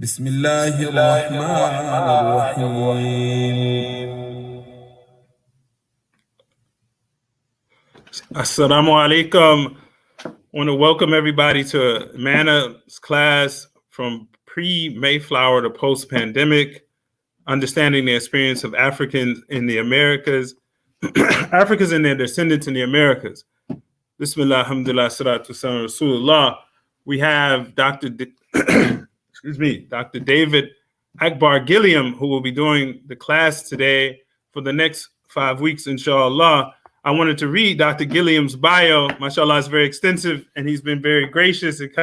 بسم الله الرحمن الرحيم. Assalamu alaikum. I want to welcome everybody to Manna's class from pre-Mayflower to post-pandemic, understanding the experience of Africans in the Americas, Africans and their descendants in the Americas. Bismillah, alhamdulillah, salatu salam, Rasulullah. We have Dr. Dr. David Akbar Gilliam, who will be doing the class today for the next 5 weeks, inshallah. I wanted to read Dr. Gilliam's bio. Mashallah, it's very extensive, and he's been very gracious and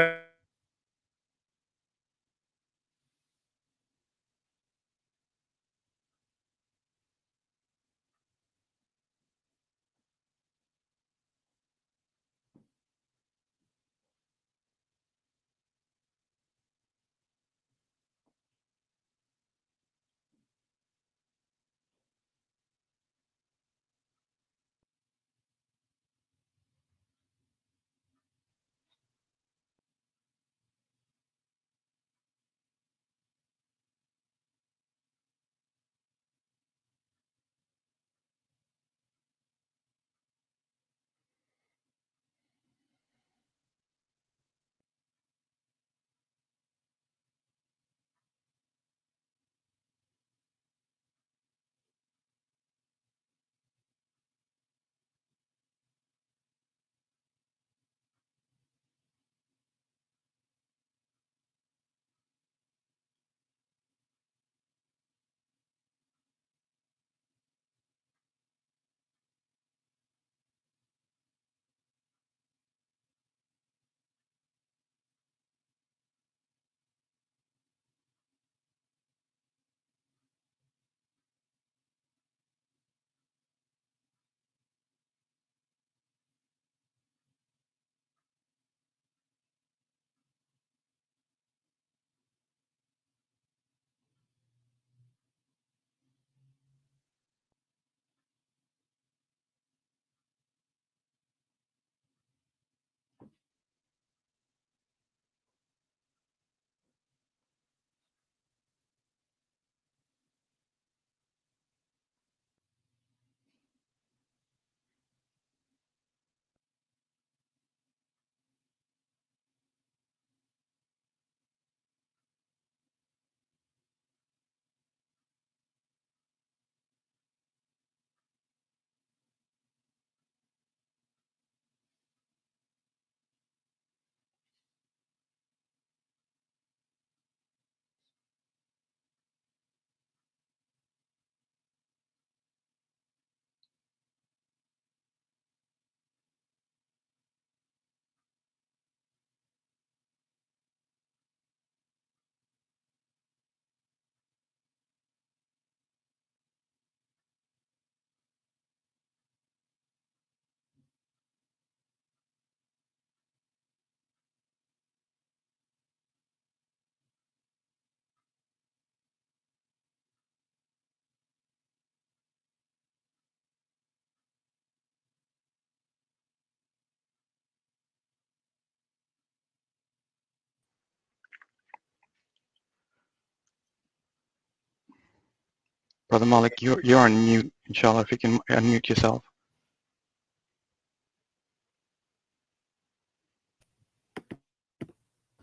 Brother Malik, you're on mute, inshallah, if you can unmute yourself.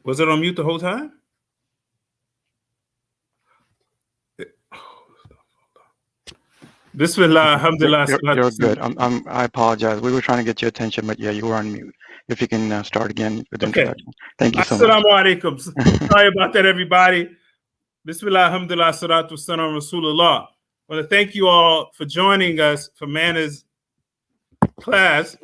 was it on mute the whole time? Bismillah, alhamdulillah. You're good. I apologize. We were trying to get your attention, but yeah, you were on mute. If you can start again with the introduction. Thank you so much. Assalamu alaikum. Sorry about that, everybody. Bismillah, alhamdulillah, salatu salam, Rasulullah. I want to thank you all for joining us for Manna's class.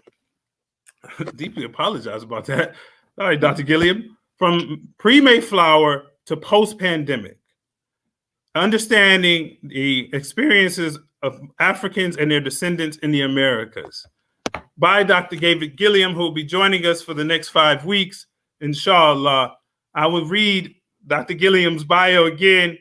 Deeply apologize about that. All right, Dr. Gilliam. From pre-Mayflower to post-pandemic, understanding the experiences of Africans and their descendants in the Americas, by Dr. David Gilliam, who will be joining us for the next 5 weeks, inshallah. I will read Dr. Gilliam's bio again.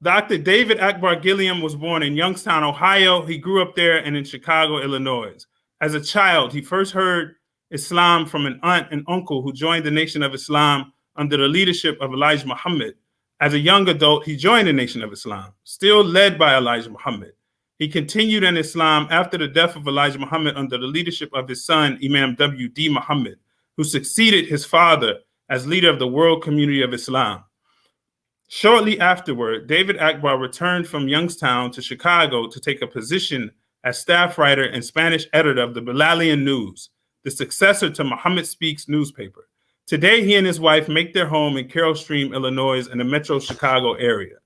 Dr. David Akbar Gilliam was born in Youngstown, Ohio. He grew up there and in Chicago, Illinois. As a child, he first heard Islam from an aunt and uncle who joined the Nation of Islam under the leadership of Elijah Muhammad. As a young adult, he joined the Nation of Islam, still led by Elijah Muhammad. He continued in Islam after the death of Elijah Muhammad under the leadership of his son, Imam W.D. Muhammad, who succeeded his father as leader of the world community of Islam. Shortly afterward, David Akbar returned from Youngstown to Chicago to take a position as staff writer and Spanish editor of the Bilalian News, the successor to Muhammad Speaks newspaper. Today, he and his wife make their home in Carroll Stream, Illinois, in the metro Chicago area.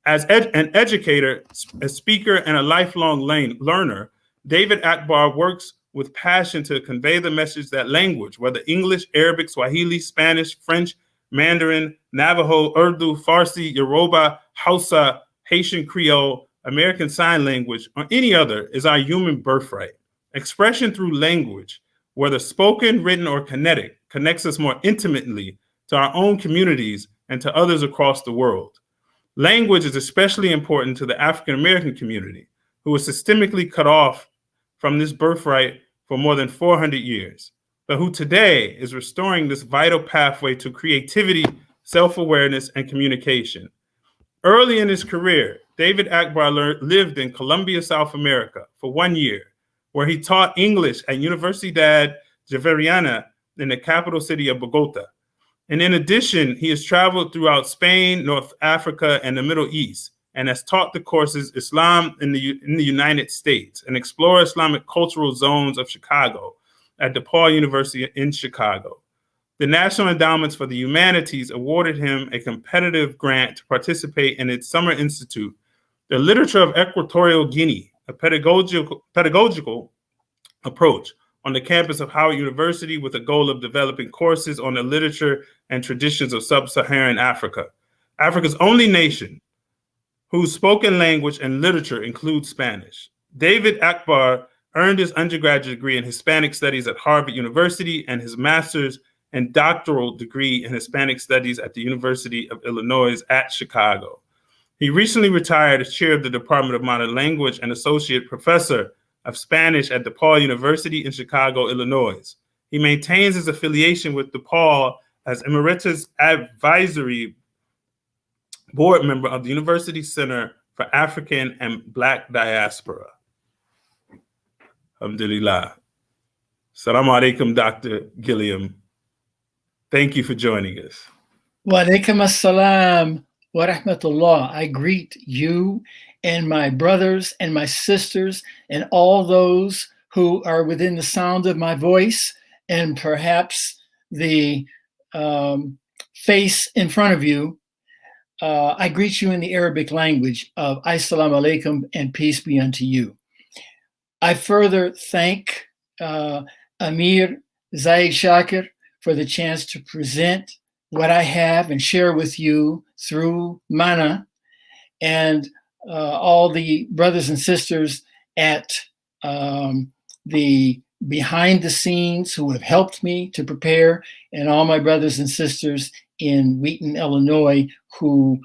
As an educator, a speaker, and a lifelong learner, David Akbar works with passion to convey the message that language, whether English, Arabic, Swahili, Spanish, French, Mandarin, Navajo, Urdu, Farsi, Yoruba, Hausa, Haitian Creole, American Sign Language, or any other, is our human birthright. Expression through language, whether spoken, written, or kinetic, connects us more intimately to our own communities and to others across the world. Language is especially important to the African American community, who was systemically cut off from this birthright for more than 400 years, but who today is restoring this vital pathway to creativity, self-awareness, and communication. Early in his career, David Akbar lived in Colombia, South America for 1 year, where he taught English at Universidad Javeriana in the capital city of Bogota. And in addition, he has traveled throughout Spain, North Africa, and the Middle East, and has taught the courses Islam in the United States and Explore Islamic Cultural Zones of Chicago at DePaul University in Chicago. The National Endowments for the Humanities awarded him a competitive grant to participate in its Summer Institute, The Literature of Equatorial Guinea, a pedagogical approach on the campus of Howard University with a goal of developing courses on the literature and traditions of sub-Saharan Africa, Africa's only nation whose spoken language and literature includes Spanish. David Akbar earned his undergraduate degree in Hispanic Studies at Harvard University and his master's and doctoral degree in Hispanic Studies at the University of Illinois at Chicago. He recently retired as chair of the Department of Modern Language and associate professor of Spanish at DePaul University in Chicago, Illinois. He maintains his affiliation with DePaul as Emeritus Advisory Board member of the University Center for African and Black Diaspora. Alhamdulillah. Assalamu alaikum, Dr. Gilliam. Thank you for joining us. Wa alaikum assalam wa rahmatullah. I greet you and my brothers and my sisters and all those who are within the sound of my voice and perhaps the face in front of you. I greet you in the Arabic language of Assalamu alaikum and peace be unto you. I further thank Amir Zaid Shakir for the chance to present what I have and share with you through Mana, and all the brothers and sisters at the behind the scenes who have helped me to prepare, and all my brothers and sisters in Wheaton, Illinois, who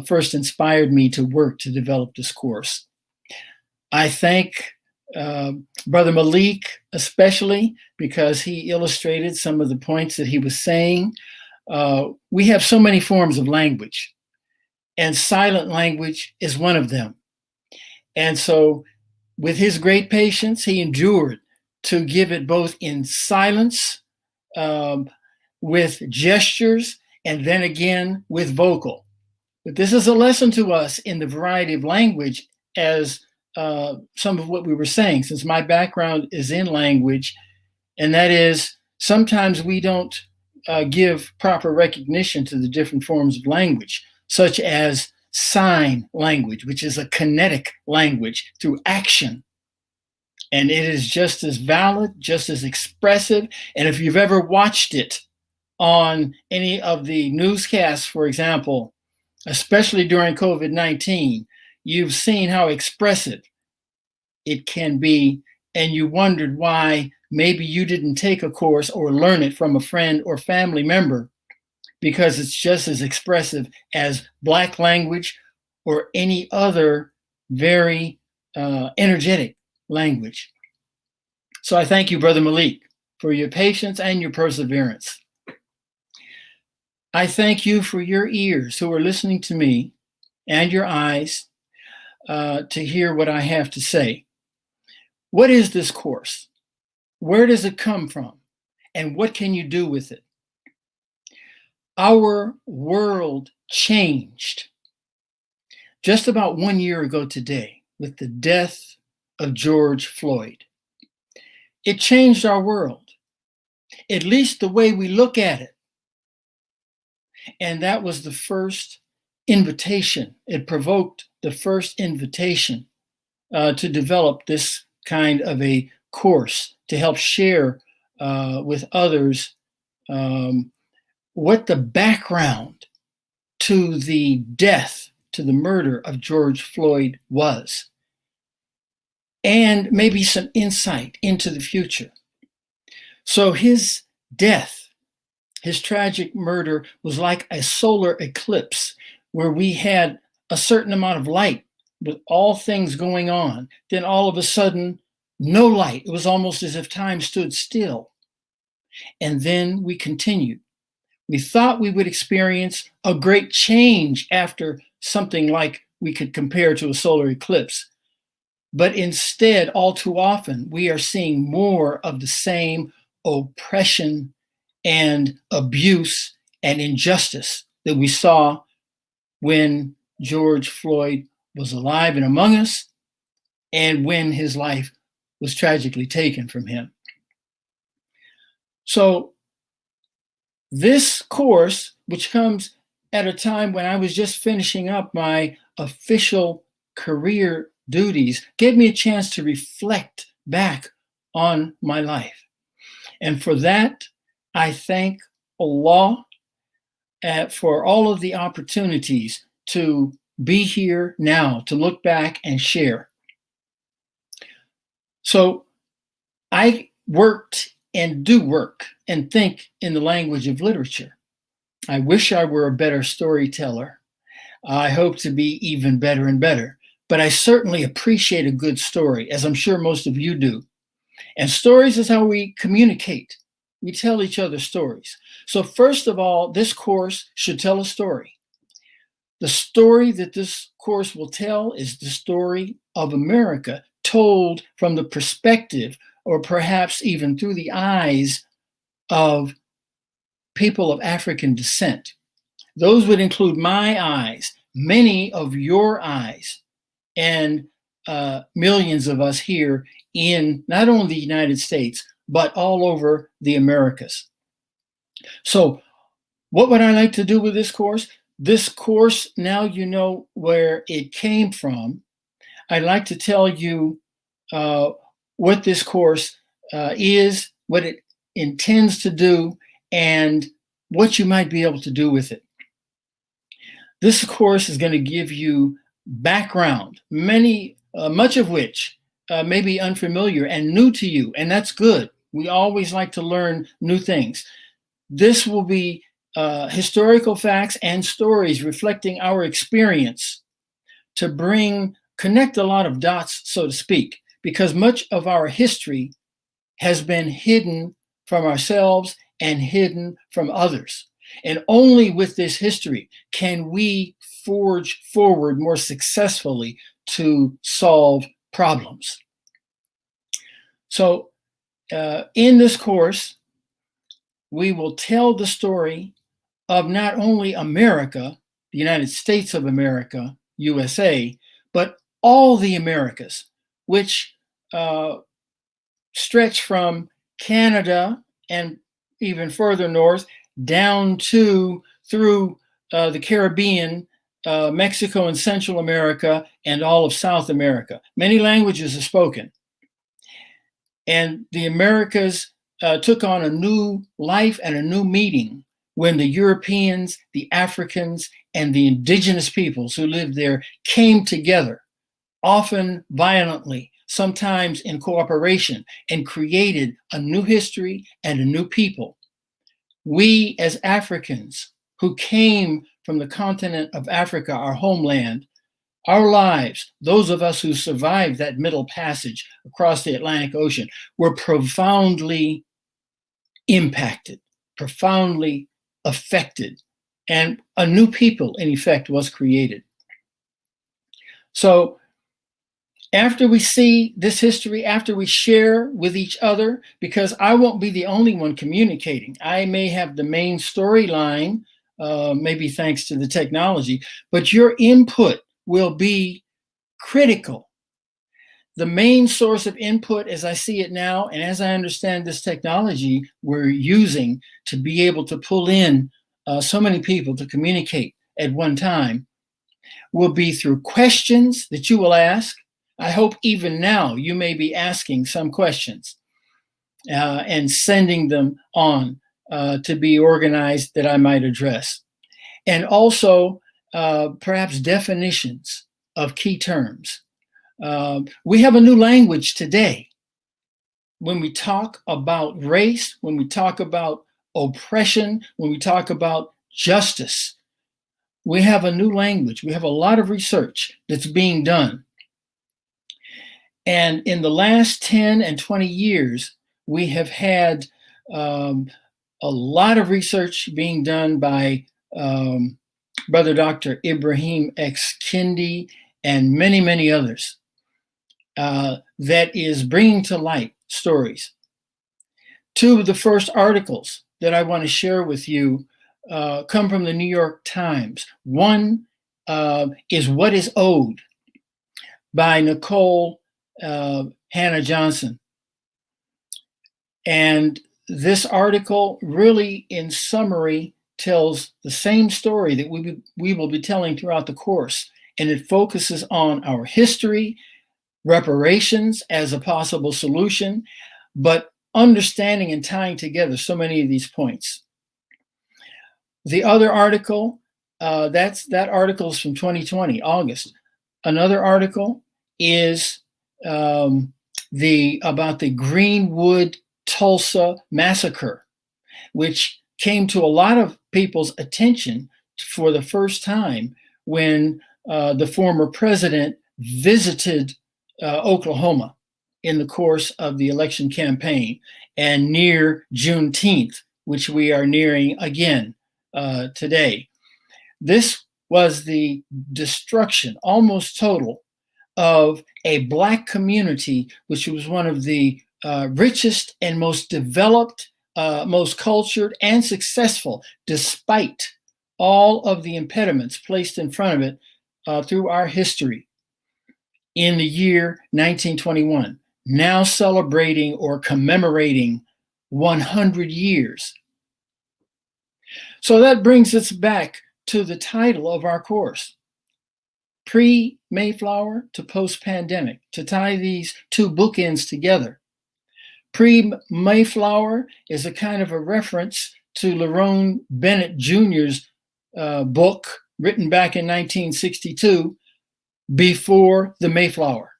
first inspired me to work to develop this course. I thank Brother Malik especially because he illustrated some of the points that he was saying. We have so many forms of language, and silent language is one of them. And so with his great patience, he endured to give it both in silence, with gestures, and then again with vocal. But this is a lesson to us in the variety of language, as some of what we were saying, since my background is in language, and that is sometimes we don't give proper recognition to the different forms of language, such as sign language, which is a kinetic language through action. And it is just as valid, just as expressive. And if you've ever watched it on any of the newscasts, for example, especially during COVID-19, you've seen how expressive it can be. And you wondered why maybe you didn't take a course or learn it from a friend or family member, because it's just as expressive as Black language or any other very energetic language. So I thank you, Brother Malik, for your patience and your perseverance. I thank you for your ears who are listening to me and your eyes to hear what I have to say. What is this course? Where does it come from? And what can you do with it? Our world changed just about 1 year ago today with the death of George Floyd. It changed our world, at least the way we look at it. And that was the first invitation. It provoked the first invitation to develop this kind of a course to help share with others what the background to the death, to the murder of George Floyd was, and maybe some insight into the future. So his death, his tragic murder, was like a solar eclipse where we had a certain amount of light with all things going on. Then all of a sudden, no light. It was almost as if time stood still. And then we continued. We thought we would experience a great change after something like we could compare to a solar eclipse. But instead, all too often, we are seeing more of the same oppression and abuse and injustice that we saw when George Floyd was alive and among us, and when his life was tragically taken from him. So this course, which comes at a time when I was just finishing up my official career duties, gave me a chance to reflect back on my life. And for that, I thank Allah for all of the opportunities to be here now, to look back and share. So I worked and do work and think in the language of literature. I wish I were a better storyteller. I hope to be even better and better, but I certainly appreciate a good story, as I'm sure most of you do. And stories is how we communicate. We tell each other stories. So first of all, this course should tell a story. The story that this course will tell is the story of America, told from the perspective, or perhaps even through the eyes, of people of African descent. Those would include my eyes, many of your eyes, and millions of us here in not only the United States, but all over the Americas. So what would I like to do with this course? This course, now you know where it came from. I'd like to tell you what this course is, what it intends to do, and what you might be able to do with it. This course is going to give you background, much of which may be unfamiliar and new to you, and that's good. We always like to learn new things. This will be historical facts and stories reflecting our experience to connect a lot of dots, so to speak, because much of our history has been hidden from ourselves and hidden from others. And only with this history can we forge forward more successfully to solve problems. So in this course, we will tell the story of not only America, the United States of America, USA, but all the Americas, which stretch from Canada and even further north down through the Caribbean, Mexico and Central America, and all of South America. Many languages are spoken. And the Americas took on a new life and a new meaning when the Europeans, the Africans, and the indigenous peoples who lived there came together, often violently, sometimes in cooperation, and created a new history and a new people. We as Africans who came from the continent of Africa, our homeland, our lives, those of us who survived that middle passage across the Atlantic Ocean, were profoundly impacted, profoundly affected and a new people, in effect, was created. So after we see this history, after we share with each other, because I won't be the only one communicating. I may have the main storyline, maybe thanks to the technology, but your input will be critical. The main source of input, as I see it now, and as I understand this technology we're using to be able to pull in so many people to communicate at one time, will be through questions that you will ask. I hope even now you may be asking some questions and sending them on to be organized that I might address. And also perhaps definitions of key terms. We have a new language today. When we talk about race, when we talk about oppression, when we talk about justice, we have a new language. We have a lot of research that's being done. And in the last 10 and 20 years, we have had a lot of research being done by Brother Dr. Ibrahim X. Kendi and many, many others that is bringing to light stories. Two of the first articles that I want to share with you come from the New York Times. One is What is Owed by Nicole Hannah Johnson. And this article really, in summary, tells the same story that we will be telling throughout the course. And it focuses on our history, reparations as a possible solution, but understanding and tying together so many of these points. The other article, that article is from 2020, August. Another article is about the Greenwood Tulsa massacre, which came to a lot of people's attention for the first time when the former president visited Oklahoma in the course of the election campaign, and near Juneteenth, which we are nearing again today. This was the destruction, almost total, of a Black community, which was one of the richest and most developed, most cultured and successful, despite all of the impediments placed in front of it through our history, in the year 1921, now celebrating or commemorating 100 years. So that brings us back to the title of our course, Pre-Mayflower to Post-Pandemic, to tie these two bookends together. Pre-Mayflower is a kind of a reference to Lerone Bennett Jr.'s book written back in 1962, Before the Mayflower,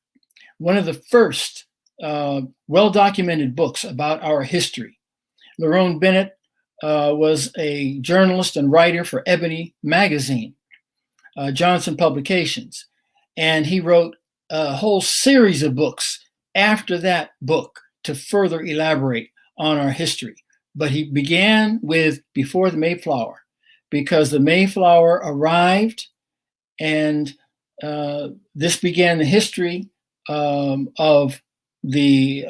one of the first well-documented books about our history. Lerone Bennett was a journalist and writer for Ebony magazine, Johnson Publications, and he wrote a whole series of books after that book to further elaborate on our history. But he began with Before the Mayflower, because the Mayflower arrived, and this began the history of the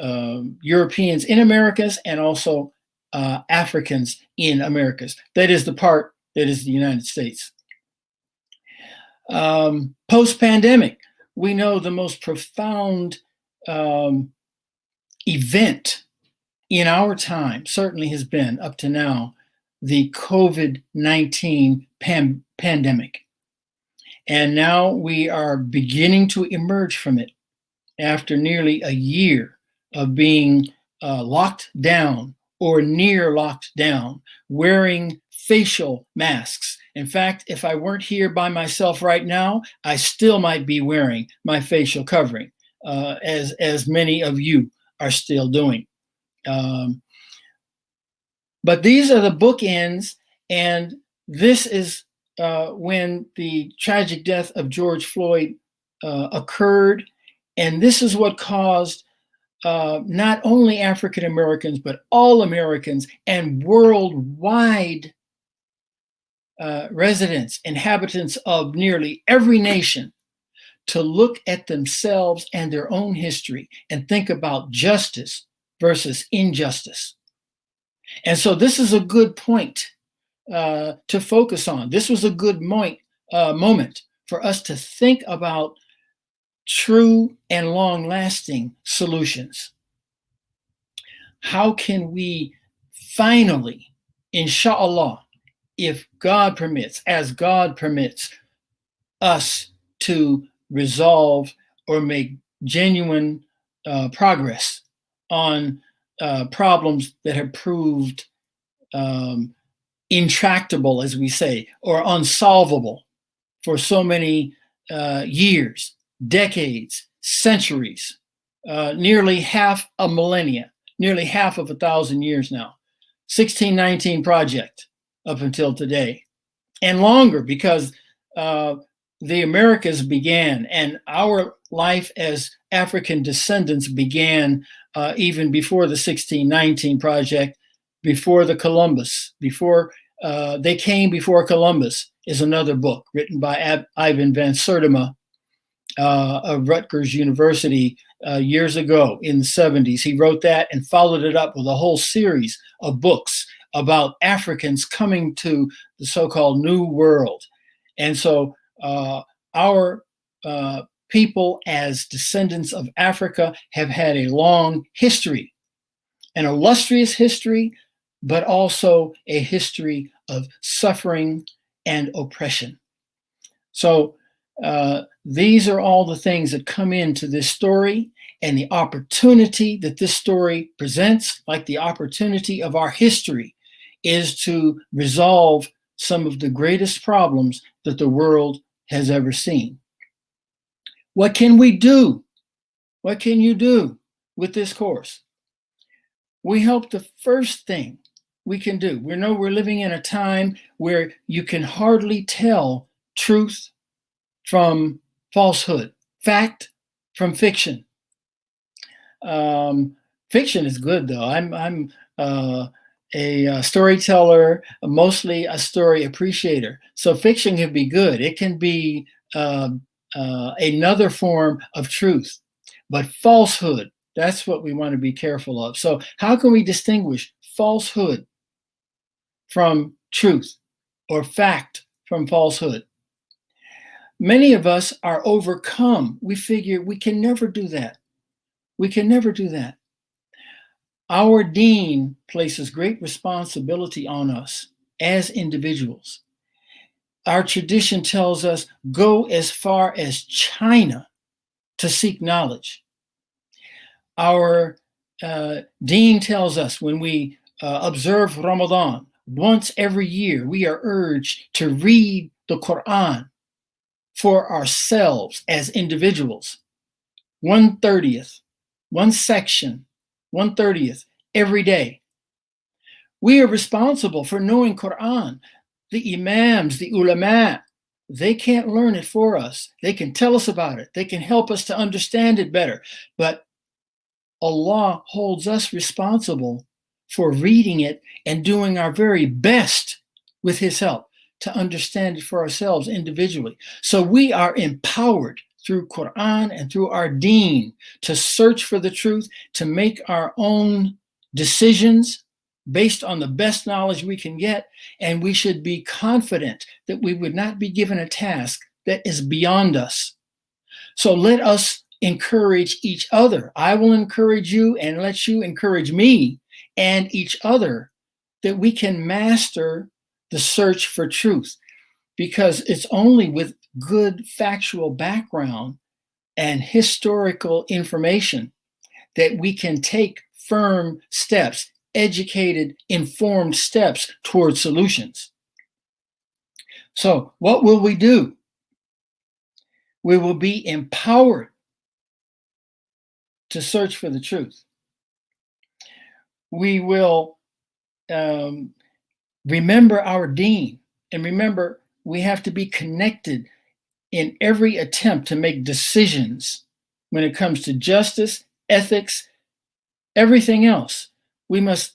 Europeans in Americas and also Africans in Americas. That is the part that is the United States. Post-pandemic, we know the most profound event in our time certainly has been, up to now, the COVID-19 pandemic. And now we are beginning to emerge from it after nearly a year of being locked down or near locked down, wearing facial masks. In fact, if I weren't here by myself right now, I still might be wearing my facial covering, as many of you are still doing. But these are the bookends, and this is when the tragic death of George Floyd occurred, and this is what caused not only African Americans, but all Americans and worldwide residents, inhabitants of nearly every nation to look at themselves and their own history and think about justice versus injustice. And so this is a good point to focus on. This was a good moment for us to think about true and long-lasting solutions. How can we finally, inshallah, if God permits, as God permits, us to resolve or make genuine progress on problems that have proved intractable, as we say, or unsolvable for so many years, decades, centuries, nearly half a millennia, nearly half of 1,000 years now. 1619 project up until today, and longer, because the Americas began, and our life as African descendants began even before the 1619 project, before the Columbus, before they came before Columbus is another book written by Ivan van Sertima of Rutgers University years ago in the 70s. He wrote that and followed it up with a whole series of books about Africans coming to the so-called New World. And so our people as descendants of Africa have had a long history, an illustrious history, but also a history of suffering and oppression. So these are all the things that come into this story, and the opportunity that this story presents, like the opportunity of our history, is to resolve some of the greatest problems that the world has ever seen. What can we do? What can you do with this course? We hope the first thing we can do, we know we're living in a time where you can hardly tell truth from falsehood, fact from fiction. Fiction is good, though. I'm a storyteller, mostly a story appreciator. So fiction can be good. It can be another form of truth. But falsehood, that's what we want to be careful of. So how can we distinguish falsehood from truth, or fact from falsehood? Many of us are overcome. We figure we can never do that. We can never do that. Our dean places great responsibility on us as individuals. Our tradition tells us, go as far as China to seek knowledge. Our dean tells us, when we observe Ramadan, once every year, we are urged to read the Quran for ourselves as individuals. 1/30th, one section, 1/30th every day. We are responsible for knowing Quran. The imams, the ulama, they can't learn it for us. They can tell us about it. They can help us to understand it better. But Allah holds us responsible for reading it and doing our very best with His help to understand it for ourselves individually. So we are empowered through Quran and through our deen to search for the truth, to make our own decisions based on the best knowledge we can get. And we should be confident that we would not be given a task that is beyond us. So let us encourage each other. I will encourage you, and let you encourage me and each other, that we can master the search for truth, because it's only with good factual background and historical information that we can take firm steps, educated, informed steps towards solutions. So what will we do? We will be empowered to search for the truth. We will remember our deen, and remember we have to be connected in every attempt to make decisions when it comes to justice, ethics, everything else. We must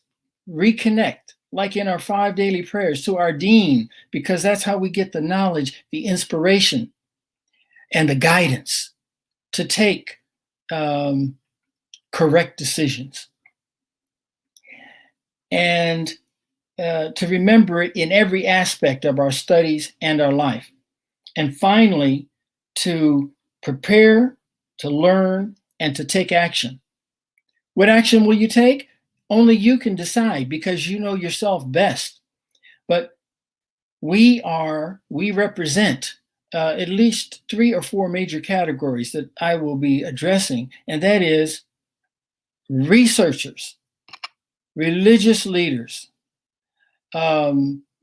reconnect like in our 5 daily prayers, to our dean, because that's how we get the knowledge, the inspiration, and the guidance to take correct decisions. And to remember it in every aspect of our studies and our life. And finally, to prepare, to learn, and to take action. What action will you take? Only you can decide, because you know yourself best. But we represent at least 3 or 4 major categories that I will be addressing, and that is researchers, religious leaders,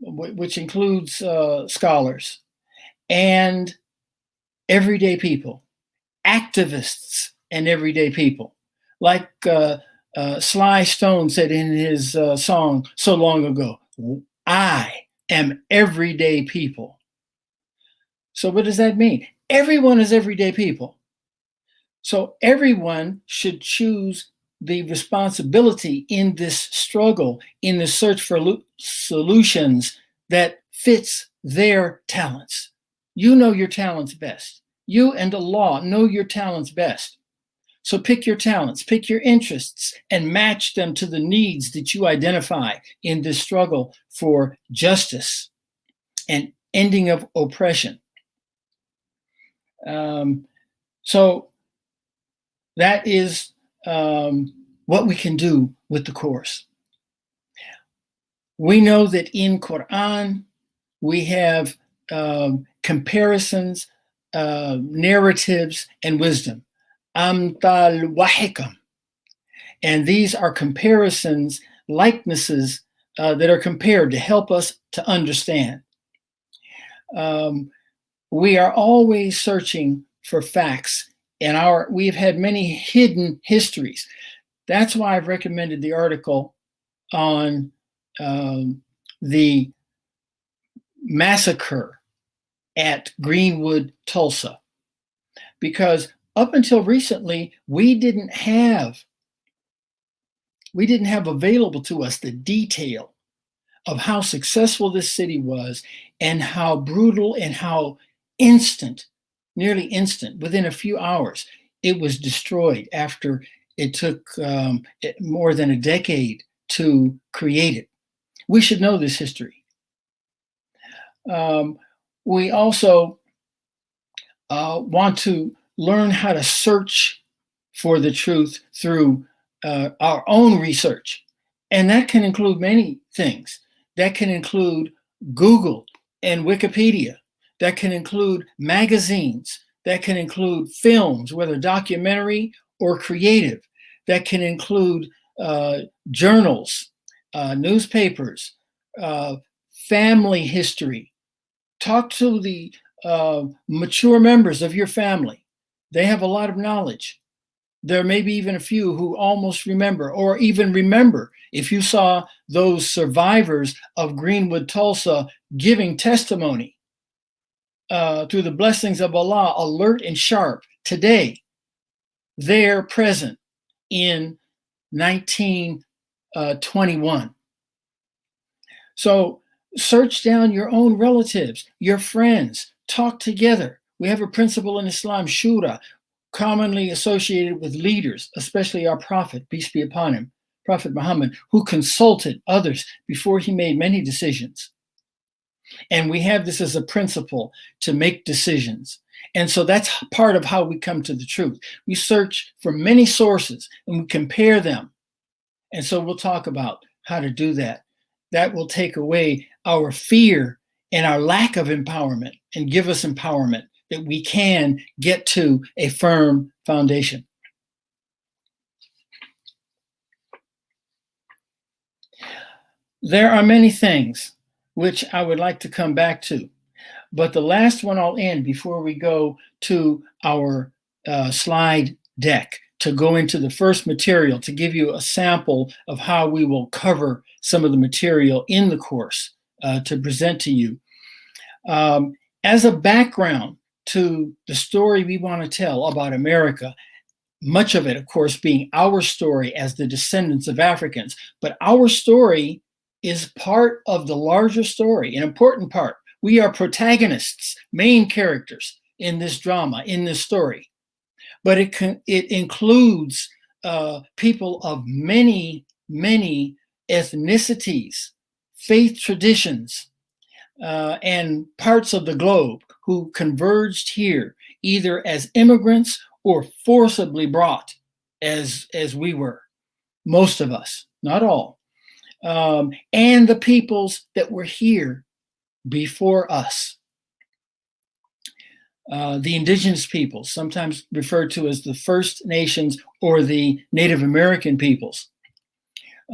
which includes scholars, and everyday people, activists and everyday people. Like Sly Stone said in his song so long ago, I am everyday people. So what does that mean? Everyone is everyday people. So everyone should choose the responsibility in this struggle, in the search for solutions that fits their talents. You know your talents best. You and Allah know your talents best. So pick your talents, pick your interests, and match them to the needs that you identify in this struggle for justice and ending of oppression. So that is what we can do with the course. We know that in Quran, we have comparisons, narratives, and wisdom. Amtal wa hikam. And these are comparisons, likenesses that are compared to help us to understand. We are always searching for facts, and we've had many hidden histories. That's why I've recommended the article on the massacre at Greenwood, Tulsa, because up until recently, we didn't have available to us the detail of how successful this city was and how brutal and how instant, nearly instant, within a few hours, it was destroyed after it took more than a decade to create it. We should know this history. We also want to learn how to search for the truth through our own research. And that can include many things. That can include Google and Wikipedia. That can include magazines. That can include films, whether documentary or creative. That can include journals, newspapers, family history. Talk to the mature members of your family. They have a lot of knowledge. There may be even a few who almost remember, or even remember, if you saw those survivors of Greenwood, Tulsa giving testimony through the blessings of Allah, alert and sharp today. They're present in 1921. So search down your own relatives, your friends, talk together. We have a principle in Islam, shura, commonly associated with leaders, especially our Prophet, peace be upon him, Prophet Muhammad, who consulted others before he made many decisions. And we have this as a principle to make decisions. And so that's part of how we come to the truth. We search for many sources and we compare them. And so we'll talk about how to do that. That will take away our fear and our lack of empowerment and give us empowerment that we can get to a firm foundation. There are many things which I would like to come back to, but the last one I'll end before we go to our slide deck, to go into the first material, to give you a sample of how we will cover some of the material in the course to present to you. As a background to the story we want to tell about America, much of it, of course, being our story as the descendants of Africans, but our story is part of the larger story, an important part. We are protagonists, main characters in this drama, in this story. But it includes people of many, many ethnicities, faith traditions, and parts of the globe who converged here, either as immigrants or forcibly brought, as we were, most of us, not all, and the peoples that were here before us. The indigenous peoples, sometimes referred to as the First Nations or the Native American peoples.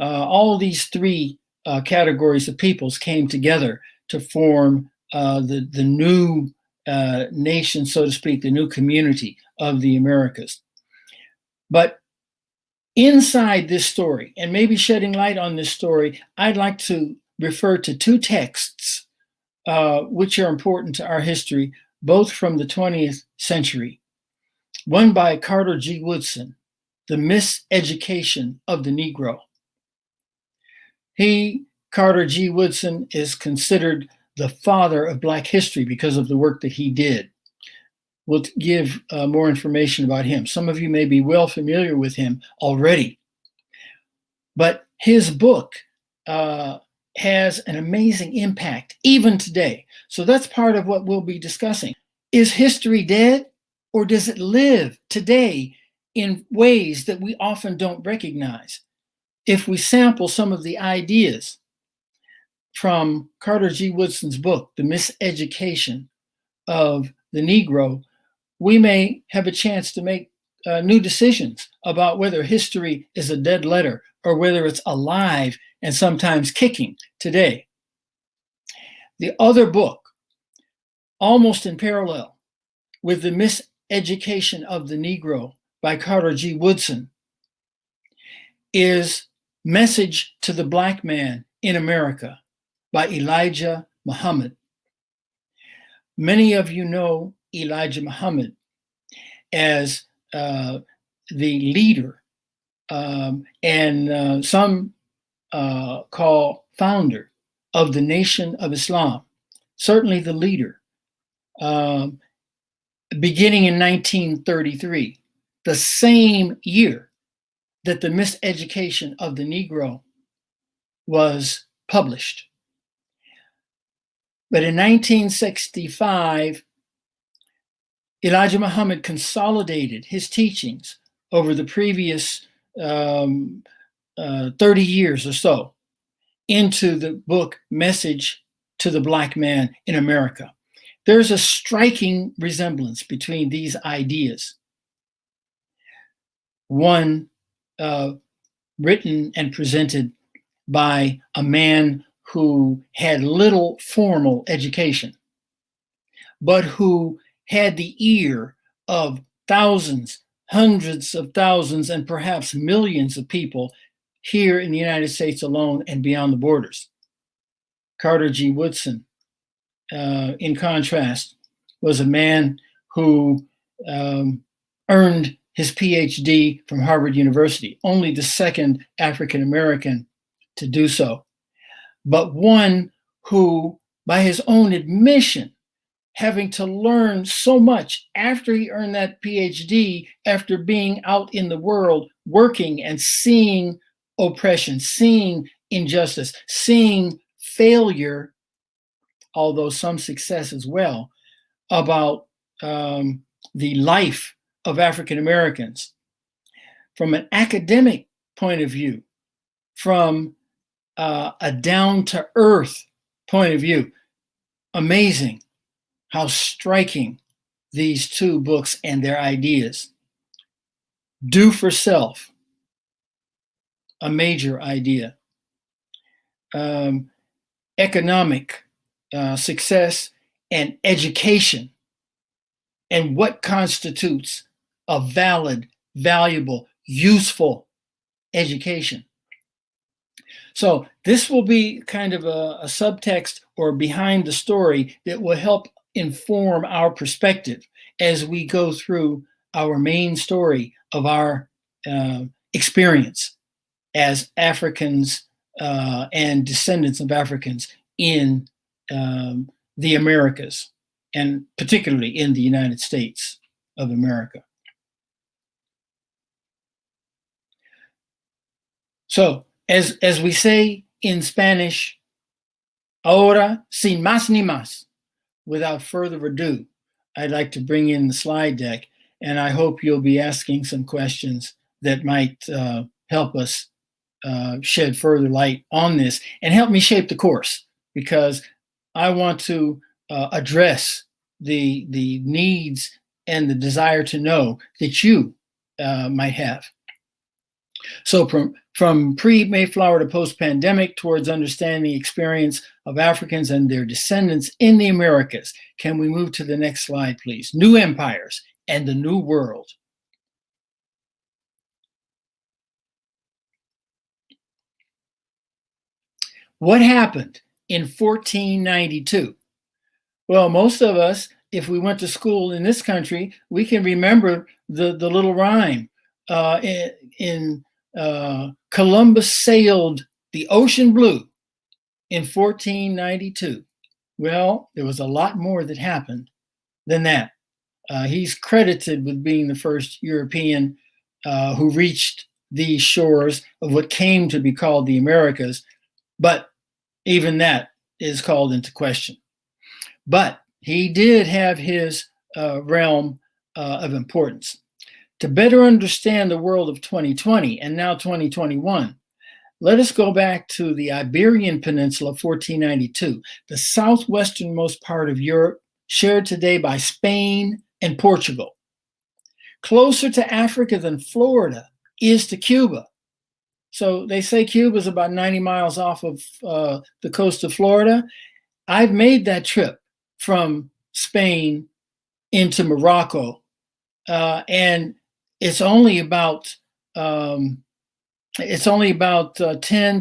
All these three categories of peoples came together to form the new nation, so to speak, the new community of the Americas. But inside this story, and maybe shedding light on this story, I'd like to refer to two texts which are important to our history, both from the 20th century. One by Carter G. Woodson, The Miseducation of the Negro. Carter G. Woodson, is considered the father of Black history because of the work that he did. We'll give more information about him. Some of you may be well familiar with him already. But his book has an amazing impact even today. So that's part of what we'll be discussing. Is history dead, or does it live today in ways that we often don't recognize? If we sample some of the ideas from Carter G. Woodson's book, The Miseducation of the Negro, we may have a chance to make new decisions about whether history is a dead letter or whether it's alive and sometimes kicking today. The other book, almost in parallel with The Miseducation of the Negro by Carter G. Woodson, is Message to the Black Man in America by Elijah Muhammad. Many of you know Elijah Muhammad as the leader, and some call founder of the Nation of Islam, certainly the leader, beginning in 1933, the same year that The Miseducation of the Negro was published. But in 1965, Elijah Muhammad consolidated his teachings over the previous 30 years or so into the book Message to the Black Man in America. There's a striking resemblance between these ideas. One written and presented by a man who had little formal education, but who had the ear of thousands, hundreds of thousands, and perhaps millions of people here in the United States alone and beyond the borders. Carter G. Woodson, in contrast, was a man who earned his PhD from Harvard University, only the second African American to do so, but one who, by his own admission, having to learn so much after he earned that PhD, after being out in the world, working and seeing oppression, seeing injustice, seeing failure, although some success as well, about the life of African Americans from an academic point of view, from a down-to-earth point of view. Amazing how striking these two books and their ideas. Do for self, a major idea. Economic success and education, and what constitutes a valid, valuable, useful education. So this will be kind of a subtext or behind the story that will help inform our perspective as we go through our main story of our experience as Africans and descendants of Africans in the Americas, and particularly in the United States of America. So, as we say in Spanish, ahora sin más ni más, without further ado, I'd like to bring in the slide deck, and I hope you'll be asking some questions that might help us shed further light on this and help me shape the course, because I want to address the needs and the desire to know that you might have. So from pre-Mayflower to post-pandemic towards understanding the experience of Africans and their descendants in the Americas. Can we move to the next slide, please? New empires and the new world. What happened in 1492? Well, most of us, if we went to school in this country, we can remember the little rhyme in Columbus sailed the ocean blue in 1492. Well, there was a lot more that happened than that. He's credited with being the first European who reached these shores of what came to be called the Americas, but even that is called into question. But he did have his realm of importance. To better understand the world of 2020 and now 2021, let us go back to the Iberian Peninsula, 1492, the southwesternmost part of Europe, shared today by Spain and Portugal. Closer to Africa than Florida is to Cuba. So they say Cuba is about 90 miles off of the coast of Florida. I've made that trip from Spain into Morocco, and it's only about 10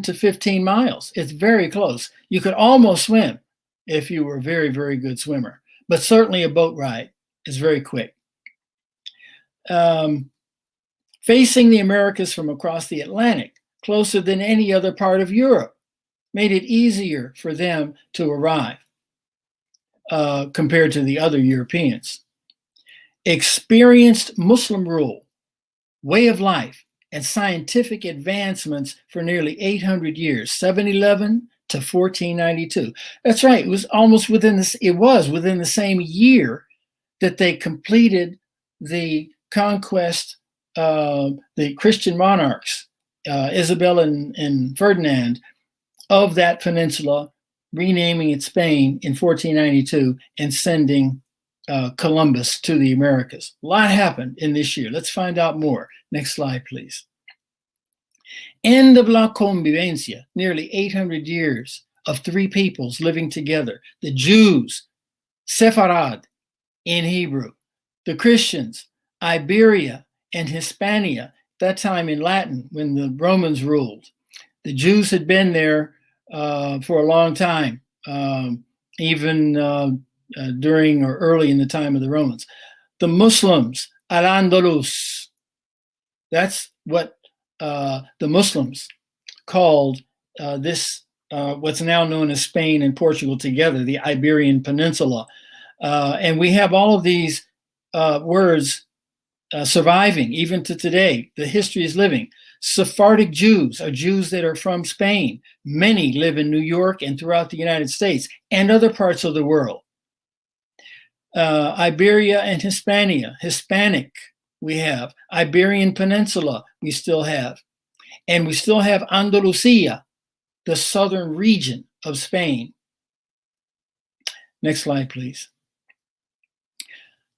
to 15 miles. It's very close. You could almost swim if you were a very, very good swimmer, but certainly a boat ride is very quick. Facing the Americas from across the Atlantic, closer than any other part of Europe, made it easier for them to arrive compared to the other Europeans. Experienced Muslim rule, way of life, and scientific advancements for nearly 800 years, 711 to 1492. That's right, it was within the same year that they completed the conquest of the Christian monarchs, Isabella and Ferdinand, of that peninsula, renaming it Spain in 1492 and sending Columbus to the Americas. A lot happened in this year. Let's find out more. Next slide, please. End of la convivencia, nearly 800 years of three peoples living together. The Jews, Sepharad in Hebrew. The Christians, Iberia and Hispania, that time in Latin when the Romans ruled. The Jews had been there for a long time, even during or early in the time of the Romans. The Muslims, Al-Andalus. That's what the Muslims called this, what's now known as Spain and Portugal together, the Iberian Peninsula. And we have all of these words surviving even to today. The history is living. Sephardic Jews are Jews that are from Spain. Many live in New York and throughout the United States and other parts of the world. Iberia and Hispania, Hispanic, we have. Iberian Peninsula, we still have. And we still have Andalusia, the southern region of Spain. Next slide, please.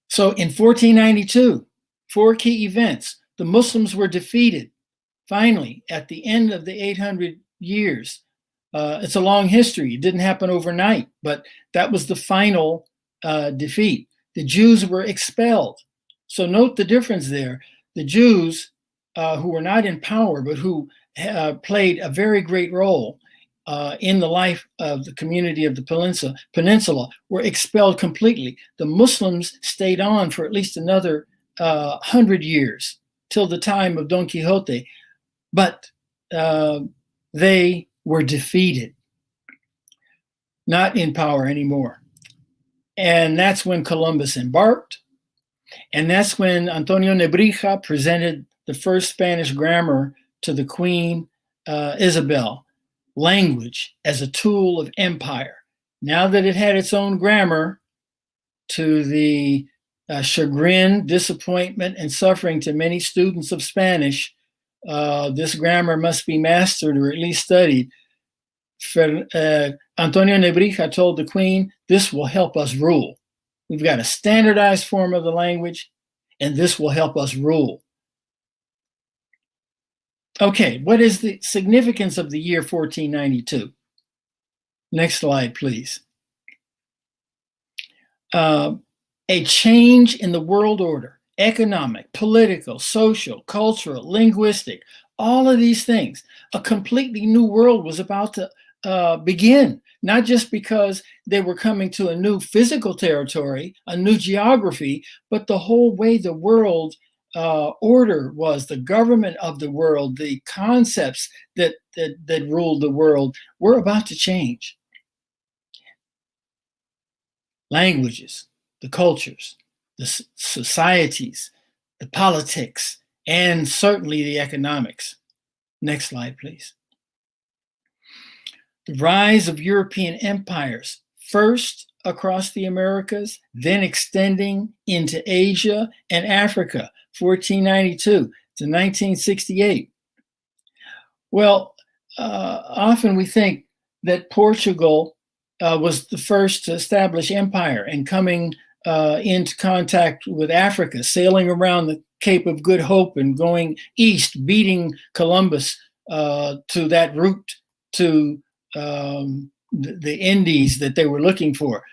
So in 1492, 4 key events. The Muslims were defeated. Finally, at the end of the 800 years, it's a long history. It didn't happen overnight, but that was the final defeat. The Jews were expelled. So note the difference there. The Jews who were not in power, but who played a very great role in the life of the community of the peninsula, were expelled completely. The Muslims stayed on for at least another 100 years till the time of Don Quixote, but they were defeated, not in power anymore. And that's when Columbus embarked. And that's when Antonio Nebrija presented the first Spanish grammar to the Queen Isabel, language as a tool of empire. Now that it had its own grammar, to the chagrin, disappointment, and suffering to many students of Spanish, this grammar must be mastered or at least studied. Antonio Nebrija told the Queen, this will help us rule. We've got a standardized form of the language, and this will help us rule. Okay, what is the significance of the year 1492? Next slide, please. A change in the world order, economic, political, social, cultural, linguistic, all of these things. A completely new world was about to begin, not just because they were coming to a new physical territory, a new geography, but the whole way the world order was, the government of the world, the concepts that ruled the world were about to change. Languages, the cultures, the societies, the politics, and certainly the economics. Next slide, please. The rise of European empires, first across the Americas, then extending into Asia and Africa, 1492 to 1968. Well, often we think that Portugal was the first to establish empire and coming into contact with Africa, sailing around the Cape of Good Hope and going east, beating Columbus to that route to the Indies that they were looking for.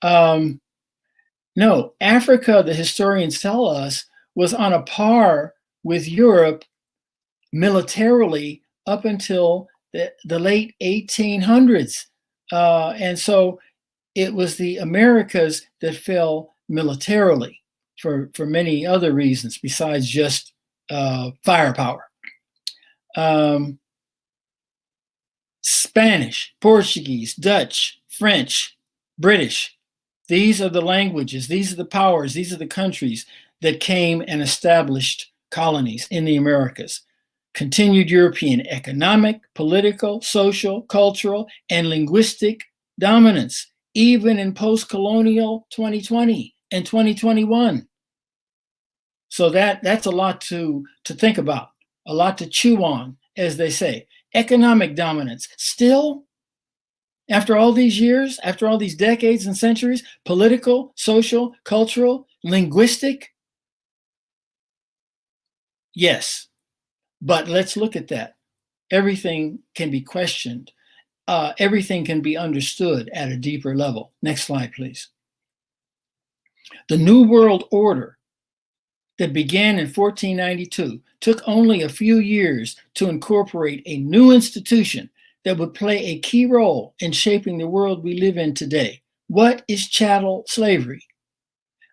No, Africa, the historians tell us, was on a par with Europe militarily up until the late 1800s. And so it was the Americas that fell militarily for many other reasons besides just firepower. Spanish, Portuguese, Dutch, French, British. These are the languages, these are the powers, these are the countries that came and established colonies in the Americas. Continued European economic, political, social, cultural, and linguistic dominance, even in post-colonial 2020 and 2021. So that's a lot to think about, a lot to chew on, as they say. Economic dominance, still, after all these years, after all these decades and centuries, political, social, cultural, linguistic. Yes, but let's look at that. Everything can be questioned. Everything can be understood at a deeper level. Next slide, please. The New World Order that began in 1492 took only a few years to incorporate a new institution that would play a key role in shaping the world we live in today. What is chattel slavery?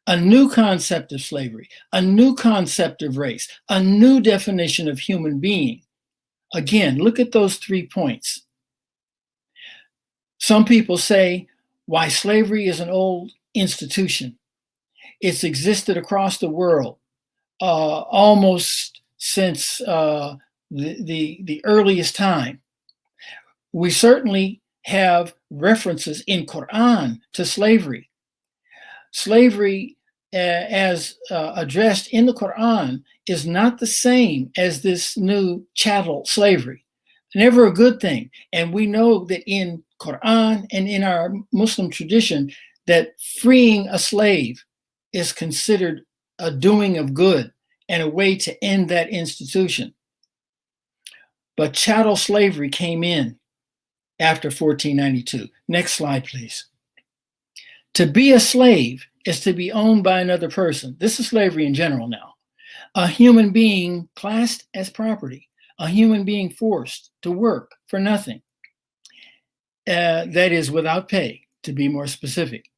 A new concept of slavery, a new concept of race, a new definition of human being. Again, look at those 3 points. Some people say why slavery is an old institution. It's existed across the world almost since the earliest time. We certainly have references in Quran to slavery. Slavery, as addressed in the Quran, is not the same as this new chattel slavery. Never a good thing. And we know that in Quran and in our Muslim tradition that freeing a slave is considered a doing of good and a way to end that institution. But chattel slavery came in after 1492. Next slide, please. To be a slave is to be owned by another person. This is slavery in general now. A human being classed as property, a human being forced to work for nothing. That is without pay, to be more specific.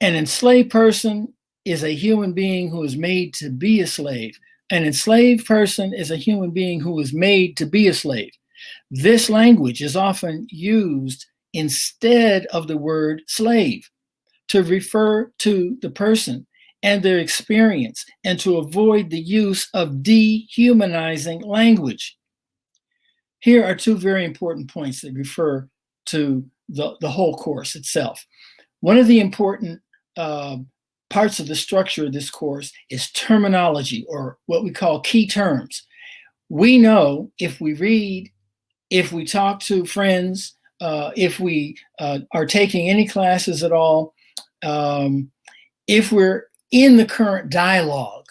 An enslaved person is a human being who is made to be a slave. An enslaved person is a human being who is made to be a slave. This language is often used instead of the word slave to refer to the person and their experience and to avoid the use of dehumanizing language. Here are two very important points that refer to the whole course itself. One of the important parts of the structure of this course is terminology, or what we call key terms. We know if we read, if we talk to friends, if we are taking any classes at all, if we're in the current dialogue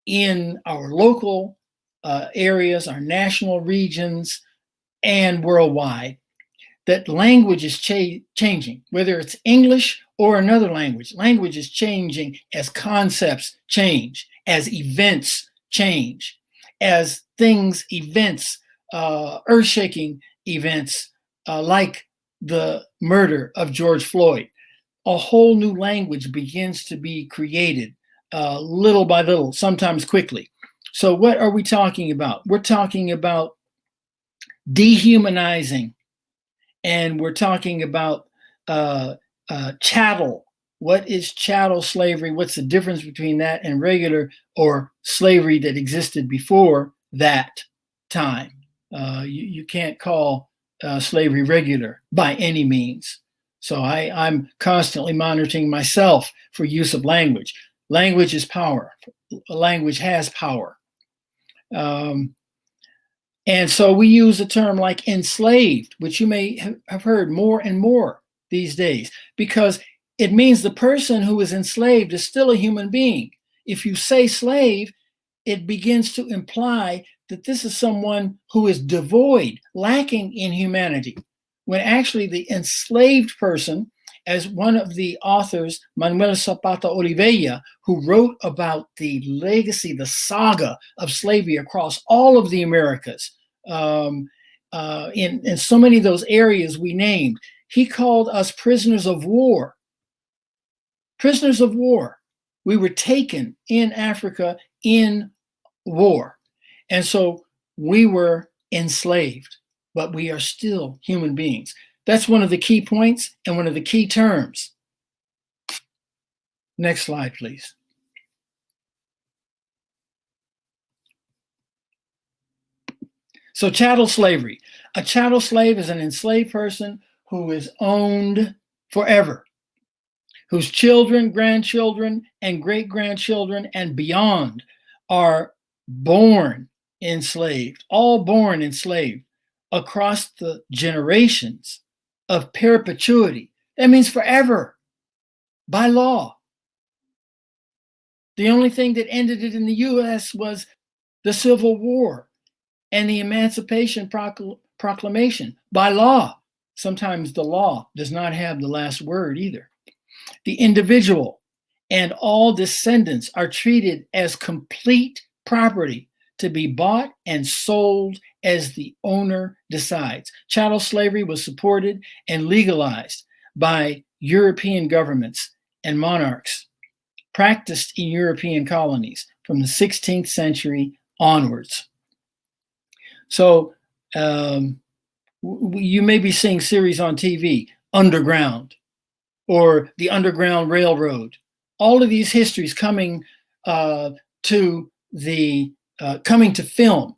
in our local areas, our national regions, and worldwide, that language is changing, whether it's English or another language. Language is changing as concepts change, as events change, as things, events, earth-shaking events like the murder of George Floyd. A whole new language begins to be created little by little, sometimes quickly. So what are we talking about? We're talking about dehumanizing, and we're talking about chattel. What is chattel slavery? What's the difference between that and regular or slavery that existed before that time? You can't call slavery regular by any means. So I'm constantly monitoring myself for use of language. Language is power. Language has power. And so we use a term like enslaved, which you may have heard more and more these days, because it means the person who is enslaved is still a human being. If you say slave, it begins to imply that this is someone who is devoid, lacking in humanity, when actually the enslaved person, as one of the authors, Manuel Zapata Olivella, who wrote about the legacy, the saga of slavery across all of the Americas, in so many of those areas we named, he called us prisoners of war. Prisoners of war. We were taken in Africa in war. And so we were enslaved, but we are still human beings. That's one of the key points and one of the key terms. Next slide, please. So chattel slavery. A chattel slave is an enslaved person who is owned forever, whose children, grandchildren, and great-grandchildren and beyond are born enslaved, all born enslaved across the generations of perpetuity. That means forever, by law. The only thing that ended it in the U.S. was the Civil War and the Emancipation Proclamation by law. Sometimes the law does not have the last word either. The individual and all descendants are treated as complete property to be bought and sold as the owner decides. Chattel slavery was supported and legalized by European governments and monarchs, practiced in European colonies from the 16th century onwards. So you may be seeing series on TV, Underground, or the Underground Railroad. All of these histories coming to film.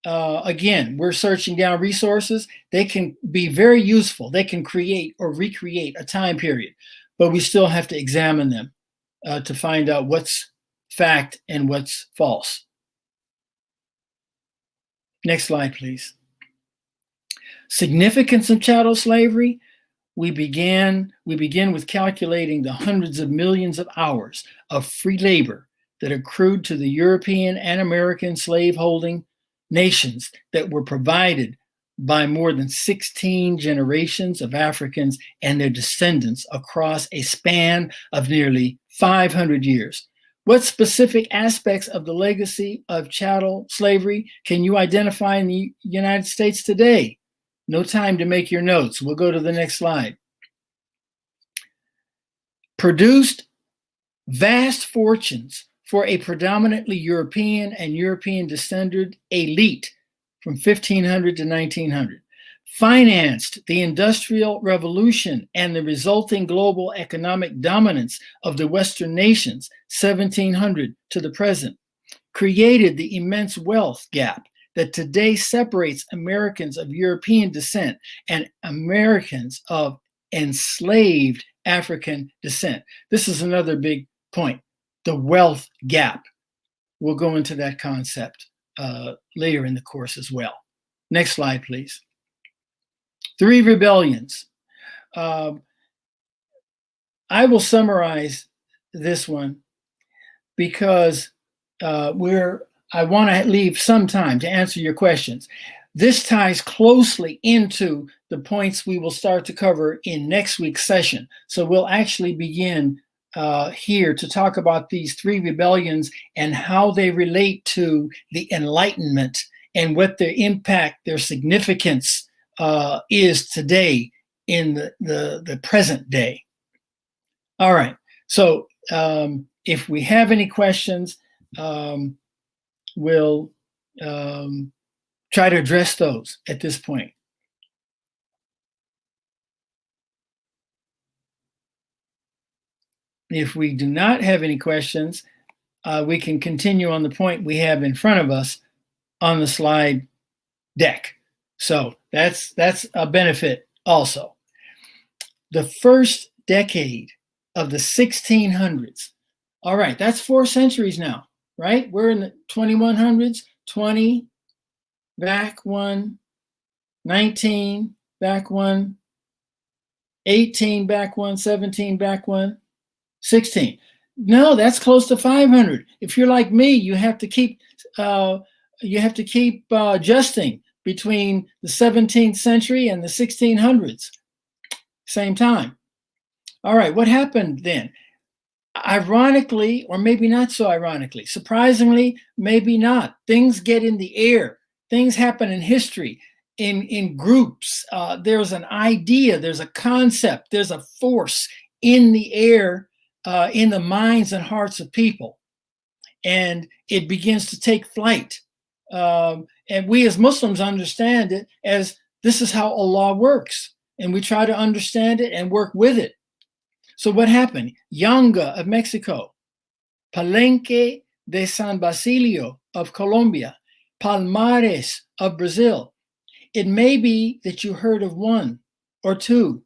Again, we're searching down resources. They can be very useful. They can create or recreate a time period, but we still have to examine them to find out what's fact and what's false. Next slide, please. Significance of chattel slavery. We begin with calculating the hundreds of millions of hours of free labor that accrued to the European and American slaveholding nations that were provided by more than 16 generations of Africans and their descendants across a span of nearly 500 years. What specific aspects of the legacy of chattel slavery can you identify in the United States today? No time to make your notes. We'll go to the next slide. Produced vast fortunes for a predominantly European and European descended elite from 1500 to 1900, financed the Industrial Revolution and the resulting global economic dominance of the Western nations, 1700 to the present, created the immense wealth gap that today separates Americans of European descent and Americans of enslaved African descent. This is another big point, the wealth gap. We'll go into that concept later in the course as well. Next slide, please. 3 rebellions. I will summarize this one because I want to leave some time to answer your questions. This ties closely into the points we will start to cover in next week's session. So we'll actually begin here to talk about these 3 rebellions and how they relate to the Enlightenment and what their impact, their significance is today in the present day. All right, so if we have any questions, we'll try to address those at this point. If we do not have any questions, we can continue on the point we have in front of us on the slide deck. So that's a benefit also. The first decade of the 1600s. All right, that's 4 centuries now, right? We're in the 2100s, 20, back 1, 19, back 1, 18, back 1, 17, back 1, 16. No, that's close to 500. If you're like me, you have to keep adjusting between the 17th century and the 1600s, same time. All right, what happened then? Ironically, or maybe not so ironically, surprisingly, maybe not. Things get in the air. Things happen in history, in groups. There's an idea, there's a concept, there's a force in the air, in the minds and hearts of people. And it begins to take flight. And we as Muslims understand it as this is how Allah works. And we try to understand it and work with it. So what happened? Yanga of Mexico, Palenque de San Basilio of Colombia, Palmares of Brazil. It may be that you heard of 1 or 2,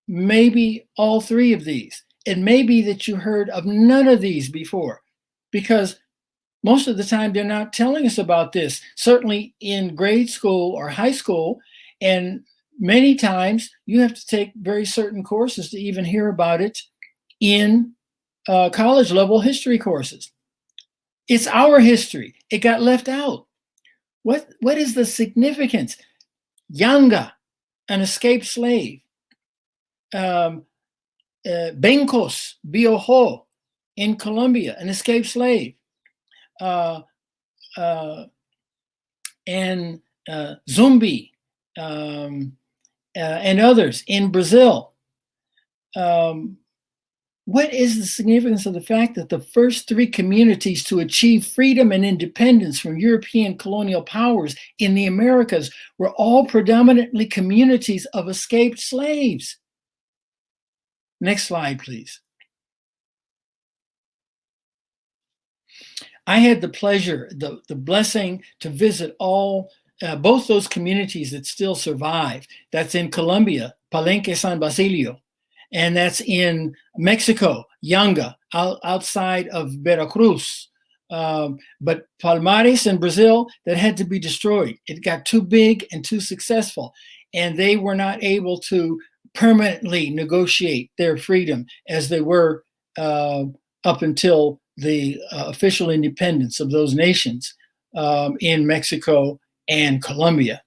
maybe all 3 of these. It may be that you heard of none of these before, because most of the time they're not telling us about this, certainly in grade school or high school. And many times you have to take very certain courses to even hear about it in college level history courses. It's our history. It got left out. What is the significance? Yanga, an escaped slave. Bencos, Biojo in Colombia, an escaped slave. And Zumbi, and others in Brazil. What is the significance of the fact that the first 3 communities to achieve freedom and independence from European colonial powers in the Americas were all predominantly communities of escaped slaves? Next slide, please. I had the pleasure, the blessing to visit both those communities that still survive. That's in Colombia, Palenque, San Basilio, and that's in Mexico, Yanga, outside of Veracruz. But Palmares in Brazil, that had to be destroyed. It got too big and too successful, and they were not able to permanently negotiate their freedom as they were up until the official independence of those nations in Mexico and Colombia.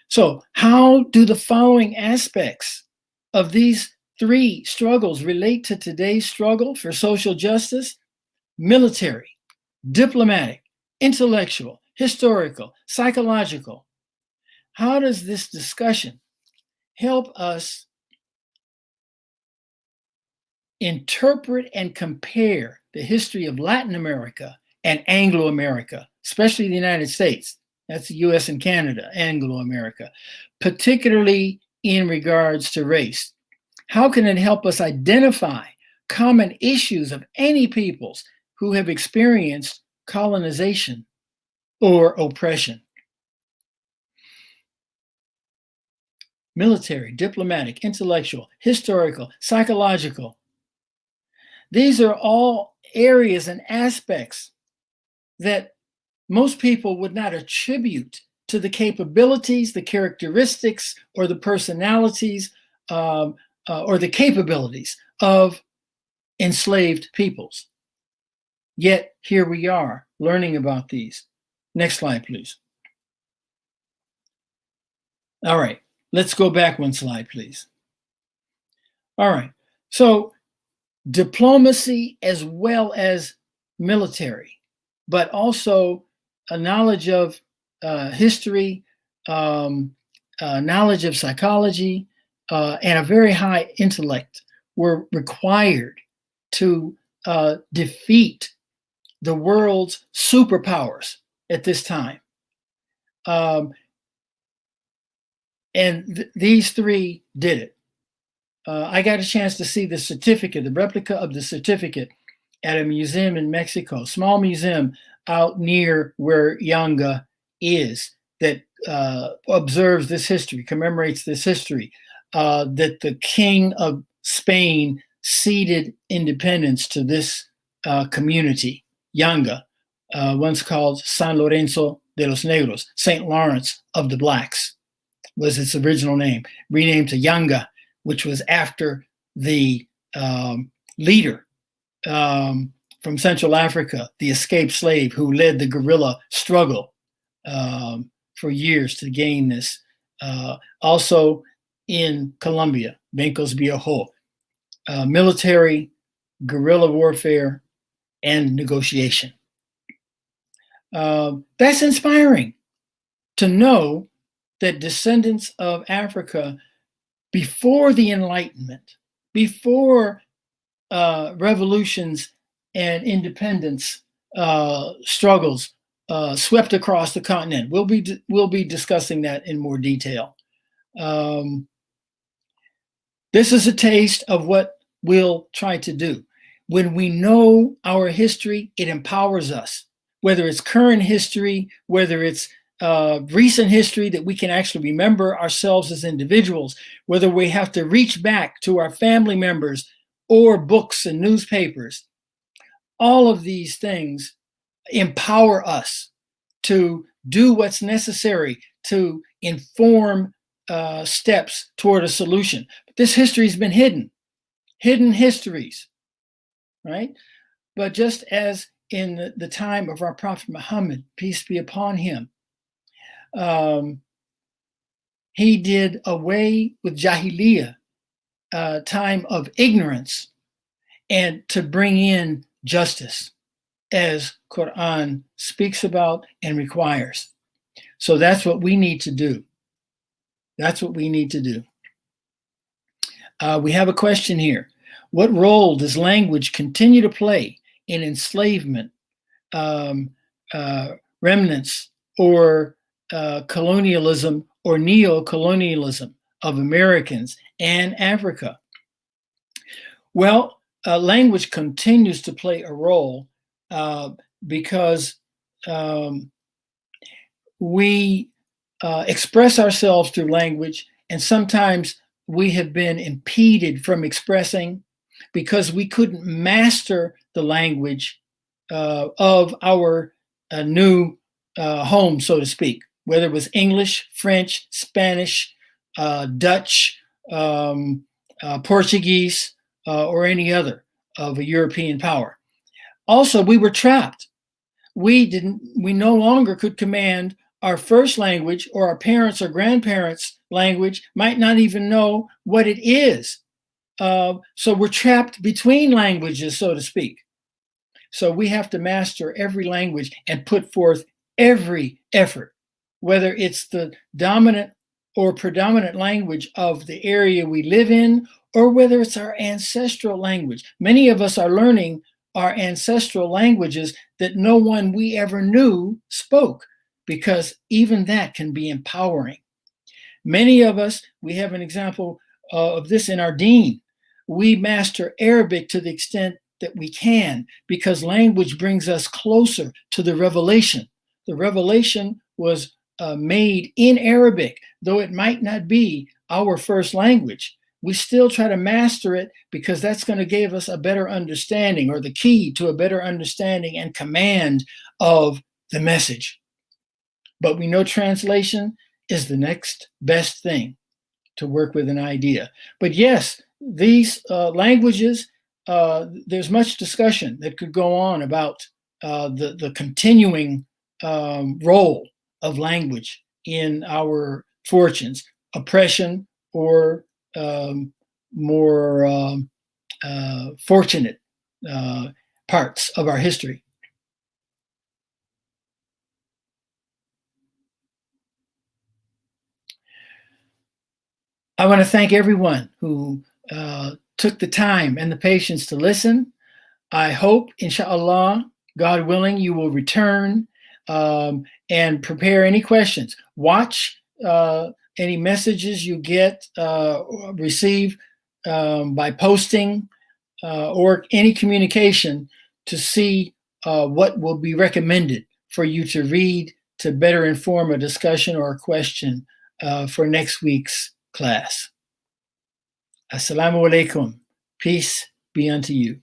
So how do the following aspects of these 3 struggles relate to today's struggle for social justice? Military, diplomatic, intellectual, historical, psychological. How does this discussion help us interpret and compare the history of Latin America and Anglo America, especially the United States? That's the US and Canada, Anglo-America, particularly in regards to race. How can it help us identify common issues of any peoples who have experienced colonization or oppression? Military, diplomatic, intellectual, historical, psychological. These are all areas and aspects that most people would not attribute to the capabilities, the characteristics, or the personalities, or the capabilities of enslaved peoples. Yet here we are learning about these. Next slide, please. All right, let's go back one slide, please. All right, so diplomacy as well as military, but also a knowledge of history, knowledge of psychology, and a very high intellect were required to defeat the world's superpowers at this time. These three did it. I got a chance to see the certificate, the replica of the certificate at a museum in Mexico, small museum out near where Yanga is, that observes this history, commemorates this history, that the King of Spain ceded independence to this community, Yanga, once called San Lorenzo de los Negros, St. Lawrence of the Blacks was its original name, renamed to Yanga, which was after the leader from Central Africa, the escaped slave who led the guerrilla struggle for years to gain this. Also in Colombia, Bencos Viejo, military, guerrilla warfare, and negotiation. That's inspiring to know that descendants of Africa before the Enlightenment, before revolutions and independence struggles swept across the continent. We'll be discussing that in more detail. This is a taste of what we'll try to do. When we know our history, it empowers us, whether it's current history, whether it's recent history that we can actually remember ourselves as individuals, whether we have to reach back to our family members or books and newspapers. All of these things empower us to do what's necessary to inform steps toward a solution. But this history has been hidden histories, right? But just as in the time of our Prophet Muhammad, peace be upon him, he did away with Jahiliyyah, time of ignorance, and to bring in justice, as Quran speaks about and requires. So that's what we need to do. That's what we need to do. We have a question here. What role does language continue to play in enslavement, remnants, or colonialism or neo-colonialism of Americans and Africa? Well, language continues to play a role because we express ourselves through language, and sometimes we have been impeded from expressing because we couldn't master the language of our new home, so to speak, whether it was English, French, Spanish, Dutch, Portuguese, or any other of a European power. Also, we were trapped. We no longer could command our first language, or our parents' or grandparents' language might not even know what it is. So we're trapped between languages, so to speak. So we have to master every language and put forth every effort, whether it's the dominant or predominant language of the area we live in, or whether it's our ancestral language. Many of us are learning our ancestral languages that no one we ever knew spoke, because even that can be empowering. Many of us, we have an example of this in our deen. We master Arabic to the extent that we can because language brings us closer to the revelation. The revelation was made in Arabic, though it might not be our first language. We still try to master it because that's going to give us a better understanding, or the key to a better understanding and command of the message. But we know translation is the next best thing to work with an idea. But yes, these languages, there's much discussion that could go on about the continuing role of language in our fortunes, oppression, or more fortunate parts of our history. I want to thank everyone who took the time and the patience to listen. I hope, inshallah, God willing, you will return and prepare any questions. Watch any messages you get, receive by posting or any communication to see what will be recommended for you to read to better inform a discussion or a question for next week's class. Assalamu alaikum. Peace be unto you.